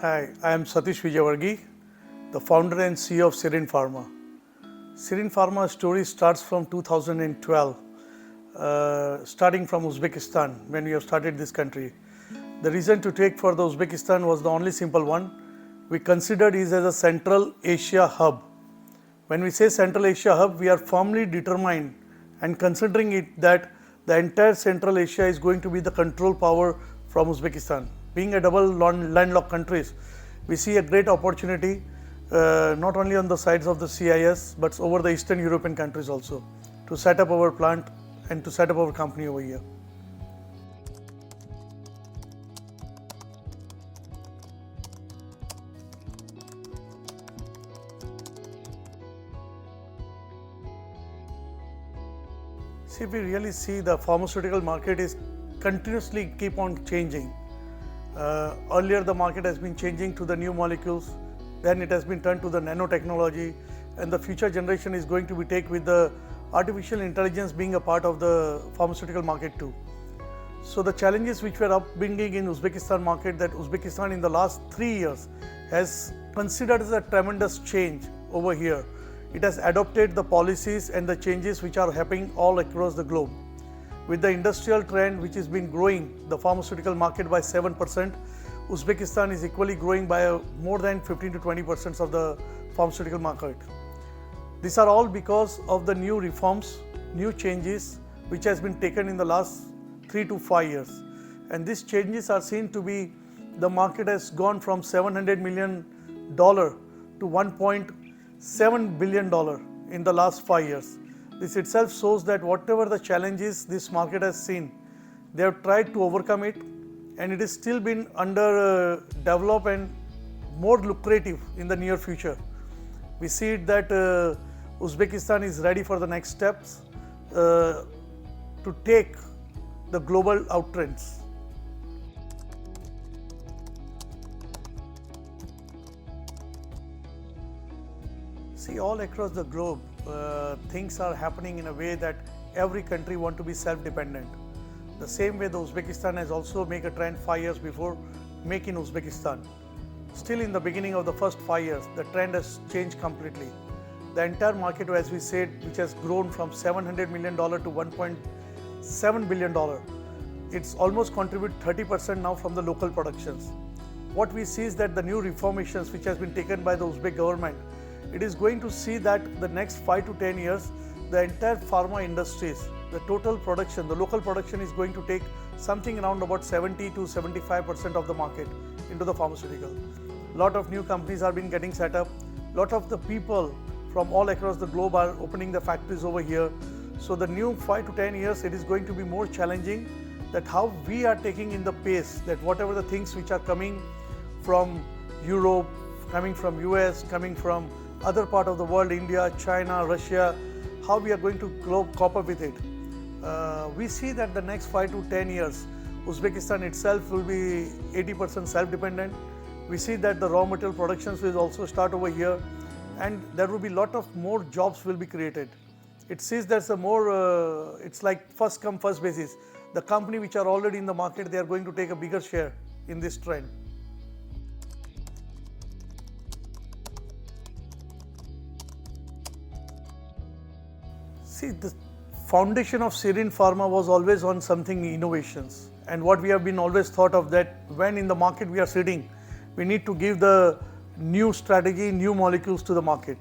Hi, I am Satish Vijaywargi, the founder and CEO of Serene Pharma. Serene Pharma's story starts from 2012, starting from Uzbekistan when we have started this country. The reason to take for the Uzbekistan was the only simple one. We considered it as a Central Asia hub. When we say Central Asia hub, we are firmly determined and considering it that the entire Central Asia is going to be the control power from Uzbekistan. Being a double landlocked countries, we see a great opportunity not only on the sides of the CIS but over the Eastern European countries also to set up our plant and to set up our company over here. See, we really see the pharmaceutical market is continuously keep on changing. Earlier the market has been changing to the new molecules, then it has been turned to the nanotechnology, and the future generation is going to be take with the artificial intelligence being a part of the pharmaceutical market too. So the challenges which were upbringing in Uzbekistan market, that Uzbekistan in the last 3 years has considered as a tremendous change over here. It has adopted the policies and the changes which are happening all across the globe. With the industrial trend which has been growing the pharmaceutical market by 7%, Uzbekistan is equally growing by more than 15 to 20% of the pharmaceutical market. These are all because of the new reforms, new changes which has been taken in the last 3 to 5 years. And these changes are seen to be, the market has gone from $700 million to $1.7 billion in the last 5 years. This itself shows that whatever the challenges this market has seen, they have tried to overcome it, and it is still been under develop and more lucrative in the near future. We see it that Uzbekistan is ready for the next steps to take the global outtrends. See, all across the globe, things are happening in a way that every country want to be self-dependent. The same way the Uzbekistan has also made a trend 5 years before, make in Uzbekistan. Still in the beginning of the first 5 years, the trend has changed completely. The entire market, as we said, which has grown from $700 million to $1.7 billion, it's almost contribute 30% now from the local productions. What we see is that the new reformations which has been taken by the Uzbek government, it is going to see that the next 5 to 10 years, the entire pharma industries, the total production, the local production is going to take something around about 70 to 75% of the market into the pharmaceutical. Lot of new companies are being getting set up. Lot of the people from all across the globe are opening the factories over here. So the new 5 to 10 years, it is going to be more challenging that how we are taking in the pace, that whatever the things which are coming from Europe, coming from US, coming from other part of the world, India, China, Russia, how we are going to cope up with it. We see that the next 5 to 10 years, Uzbekistan itself will be 80% self-dependent. We see that the raw material productions will also start over here, and there will be lot of more jobs will be created. It sees there's a more, it's like first come first basis. The company which are already in the market, they are going to take a bigger share in this trend. See, the foundation of Serene Pharma was always on something innovations, and what we have been always thought of that when in the market we are sitting, we need to give the new strategy, new molecules to the market.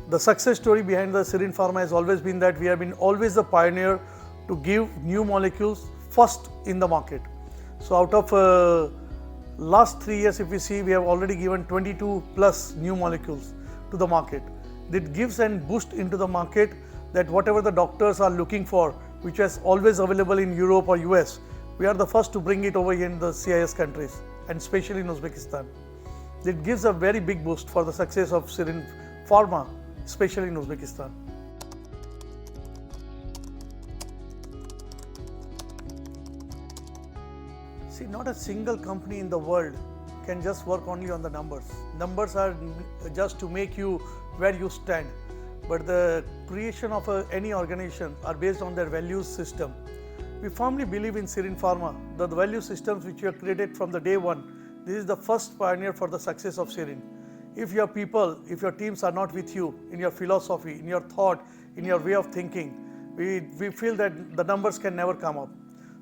The success story behind the Serene Pharma has always been that we have been always the pioneer to give new molecules first in the market. So out of last 3 years, if we see, we have already given 22 plus new molecules to the market. It gives a boost into the market that whatever the doctors are looking for, which is always available in Europe or US, we are the first to bring it over here in the CIS countries, and especially in Uzbekistan. It gives a very big boost for the success of Serene Pharma, especially in Uzbekistan. See, not a single company in the world can just work only on the numbers. Numbers are just to make you where you stand. But the creation of any organization are based on their values system. We firmly believe in Serene Pharma that the value systems which we have created from the day one, This is the first pioneer for the success of Serene. If your people, if your teams are not with you in your philosophy, in your thought, in your way of thinking, we feel that the numbers can never come up.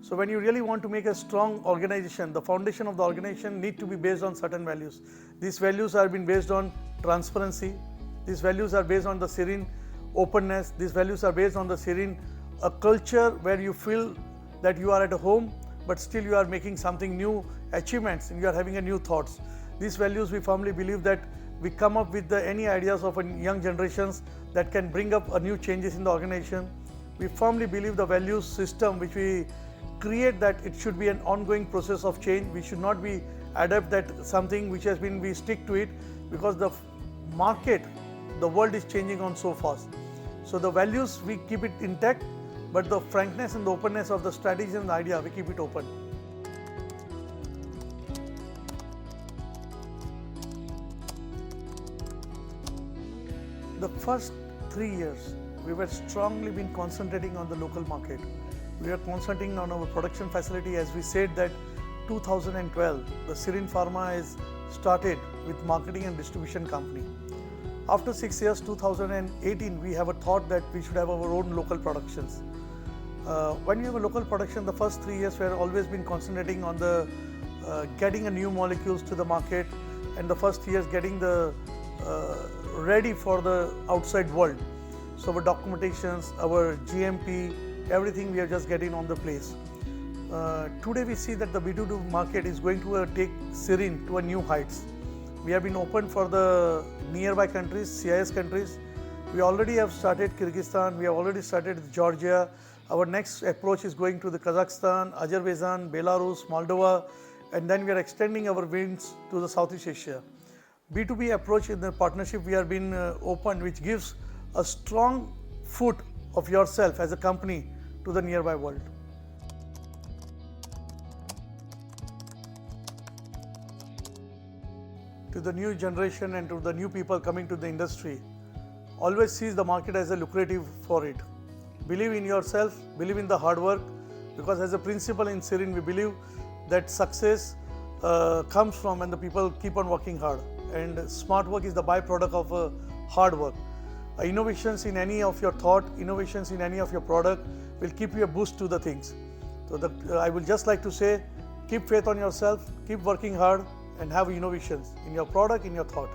So when you really want to make a strong organization, the foundation of the organization need to be based on certain values. These values are been based on transparency. These values are based on the Serene openness. These values are based on the Serene a culture where you feel that you are at a home, but still you are making something new achievements and you are having a new thoughts. These values, we firmly believe that we come up with any ideas of young generations that can bring up a new changes in the organization. We firmly believe the values system which we create, that it should be an ongoing process of change. We should not be adapt that something which has been, we stick to it, because the market, the world is changing on so fast. So the values, we keep it intact, but the frankness and the openness of the strategy and the idea, we keep it open. The first 3 years, we were strongly been concentrating on the local market. We are concentrating on our production facility. As we said that 2012, the Serene Pharma is started with marketing and distribution company. After 6 years, 2018, we have a thought that we should have our own local productions. When you have a local production, the first 3 years we have always been concentrating on the getting a new molecules to the market, and the first years getting the ready for the outside world. So our documentations, our GMP, everything we are just getting on the place. Today we see that the B2B market is going to take Serene to a new heights. We have been open for the nearby countries, CIS countries. We already have started Kyrgyzstan, we have already started Georgia. Our next approach is going to the Kazakhstan, Azerbaijan, Belarus, Moldova, and then we are extending our wings to the Southeast Asia. B2B approach in the partnership we have been open, which gives a strong foot of yourself as a company to the nearby world. To the new generation and to the new people coming to the industry, always sees the market as a lucrative for it. Believe in yourself, believe in the hard work, because as a principle in Serene, we believe that success comes from when the people keep on working hard, and smart work is the byproduct of hard work. Innovations in any of your thought, innovations in any of your product will keep you a boost to the things. So I will just like to say, keep faith on yourself, keep working hard, and have innovations in your product, in your thought.